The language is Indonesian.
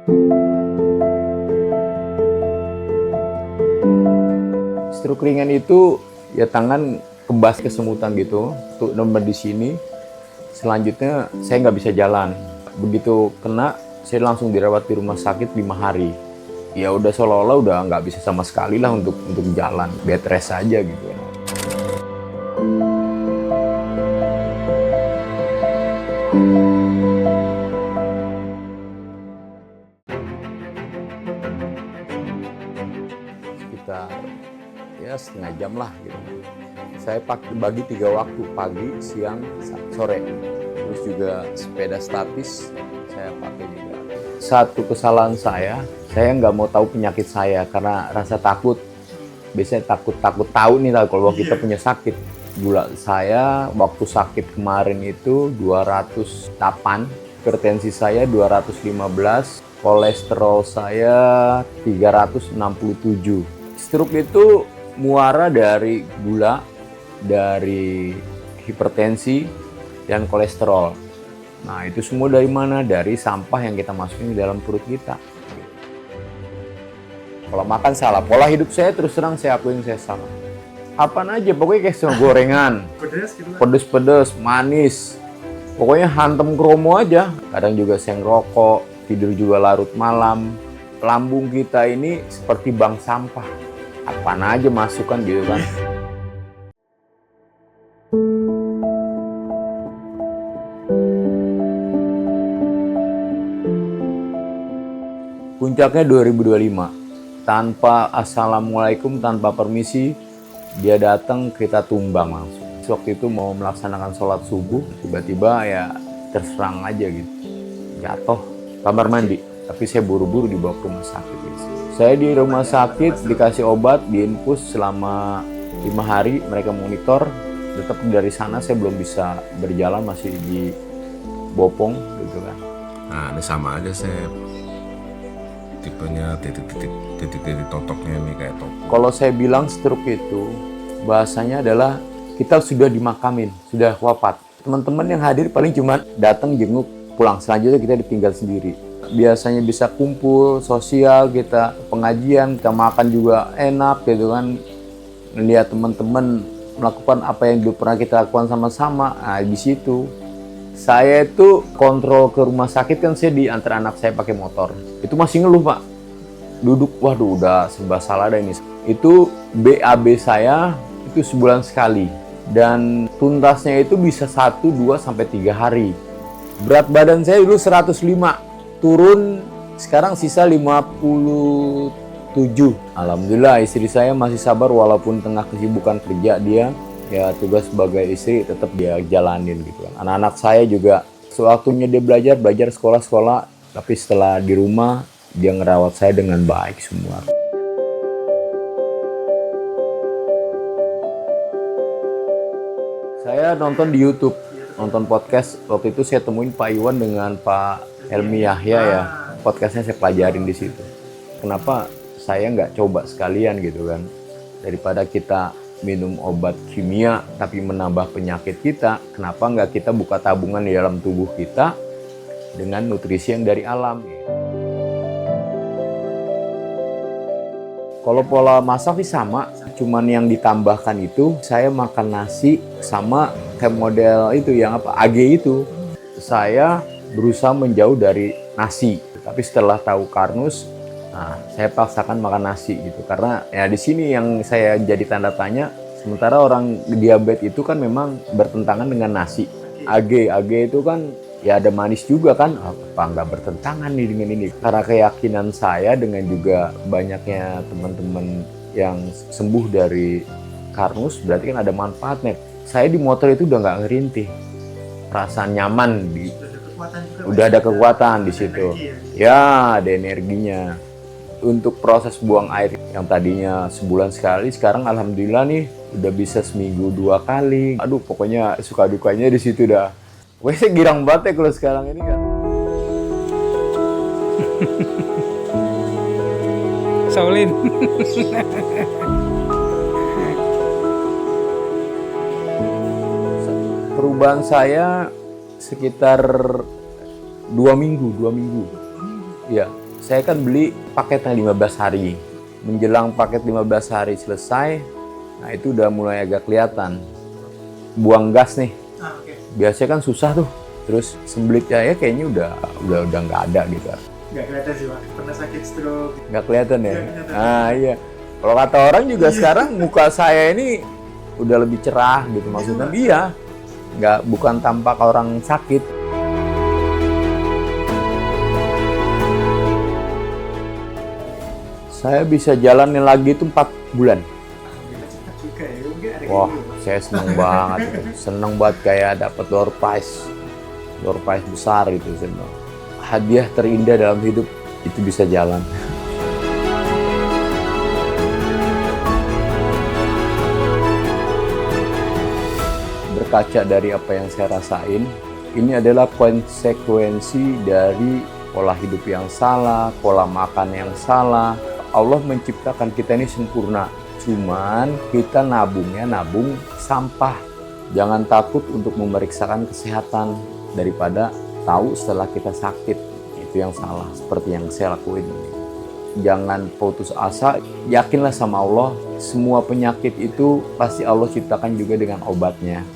Stroke ringan itu ya tangan kebas kesemutan gitu, untuk nomor di sini. Selanjutnya saya nggak bisa jalan. Begitu kena, saya langsung dirawat di rumah sakit 5 hari. Ya udah seolah-olah udah nggak bisa sama sekali lah untuk jalan, bed rest aja gitu. Sekitar ya setengah jam lah gitu. Saya bagi 3 waktu, pagi, siang, sore. Terus juga sepeda statis saya pakai juga. Satu kesalahan saya nggak mau tahu penyakit saya karena rasa takut. Biasanya takut tahu nih kalau kita punya sakit. Gula saya waktu sakit kemarin itu 208, hipertensi saya 215, kolesterol saya 367. Stroke itu muara dari gula, dari hipertensi, dan kolesterol. Nah, itu semua dari mana? Dari sampah yang kita masukin di dalam perut kita. Kalau makan salah, pola hidup saya terus terang saya akuin saya salah. Apaan aja, pokoknya kayak semua gorengan, pedes-pedes, manis. Pokoknya hantem kromo aja. Kadang juga saya ngerokok, tidur juga larut malam. Lambung kita ini seperti bank sampah. Apaan aja masukkan gitu kan. Puncaknya 2025. Tanpa assalamualaikum, tanpa permisi, dia datang, kita tumbang langsung. Waktu itu mau melaksanakan sholat subuh, tiba-tiba ya terserang aja gitu. Jatuh, kamar mandi. Tapi saya buru-buru dibawa ke rumah sakit. Gitu. Saya di rumah sakit, dikasih obat, diinfus selama 5 hari, mereka monitor. Tetap dari sana saya belum bisa berjalan, masih di bopong gitu kan. Nah, ini sama aja saya tipenya titik-titik totoknya ini kayak top. Kalau saya bilang stroke itu bahasanya adalah kita sudah dimakamin, sudah wafat. Teman-teman yang hadir paling cuma datang jenguk pulang, selanjutnya kita ditinggal sendiri. Biasanya bisa kumpul sosial, kita pengajian, kita makan juga enak gitu kan. Melihat teman-teman melakukan apa yang dulu pernah kita lakukan sama-sama. Nah, di situ saya itu kontrol ke rumah sakit kan, saya diantar anak saya pakai motor. Itu masih ngeluh, Pak. Duduk, waduh udah serba salah dah ini. Itu BAB saya itu sebulan sekali. Dan tuntasnya itu bisa 1, 2, sampai 3 hari. Berat badan saya dulu 105. Turun sekarang sisa 57. Alhamdulillah istri saya masih sabar walaupun tengah kesibukan kerja dia. Ya tugas sebagai istri tetap dia jalanin gitu kan. Anak-anak saya juga sewaktunya dia belajar sekolah, tapi setelah di rumah dia ngerawat saya dengan baik semua. Saya nonton di YouTube, nonton podcast. Waktu itu saya temuin Pak Iwan dengan Pak Helmi Yahya ya. Podcastnya saya pelajarin di situ. Kenapa saya nggak coba sekalian gitu kan? Daripada kita minum obat kimia tapi menambah penyakit kita, kenapa nggak kita buka tabungan di dalam tubuh kita dengan nutrisi yang dari alam. Kalau pola masak sih sama, cuman yang ditambahkan itu saya makan nasi sama kayak model itu yang apa AG itu. Saya berusaha menjauh dari nasi, tapi setelah tahu Karnus, nah, saya paksakan makan nasi gitu karena ya di sini yang saya jadi tanda tanya. Sementara orang diabetes itu kan memang bertentangan dengan nasi. AG itu kan ya ada manis juga kan, apa nggak bertentangan nih dengan ini. Karena keyakinan saya dengan juga banyaknya teman-teman yang sembuh dari Karnus, berarti kan ada manfaatnya. Saya di motor itu udah nggak ngerintih, perasaan nyaman, udah ada kekuatan di situ. Ya, ada energinya. Untuk proses buang air yang tadinya sebulan sekali, sekarang alhamdulillah nih udah bisa seminggu 2 kali. Aduh, pokoknya suka dukanya di situ dah. Pokoknya saya girang banget ya kalau sekarang ini kan. Shaolin. Perubahan saya sekitar 2 minggu. Ya, Saya kan beli paketnya 15 hari. Menjelang paket 15 hari selesai, nah itu udah mulai agak kelihatan. Buang gas nih. Oke. Biasanya kan susah tuh. Terus sembelitnya ya kayaknya udah nggak ada gitu. Nggak kelihatan sih Pak, pernah sakit stroke. Nggak kelihatan ya? Nggak kelihatan. Ah iya. Kalau kata orang juga sekarang muka saya ini udah lebih cerah gitu. Maksudnya iya. Bukan tampak orang sakit. Saya bisa jalanin lagi itu 4 bulan. Alhamdulillah cepat juga ya, mungkin ada Wah, kayak gitu. saya seneng banget. Seneng banget kayak dapat door prize besar itu. Seneng. Hadiah terindah dalam hidup itu bisa jalan. Berkaca dari apa yang saya rasain, ini adalah konsekuensi dari pola hidup yang salah, pola makan yang salah. Allah menciptakan kita ini sempurna, cuman kita nabungnya nabung sampah. Jangan takut untuk memeriksakan kesehatan daripada tahu setelah kita sakit. Itu yang salah, seperti yang saya lakuin. Jangan putus asa, yakinlah sama Allah, semua penyakit itu pasti Allah ciptakan juga dengan obatnya.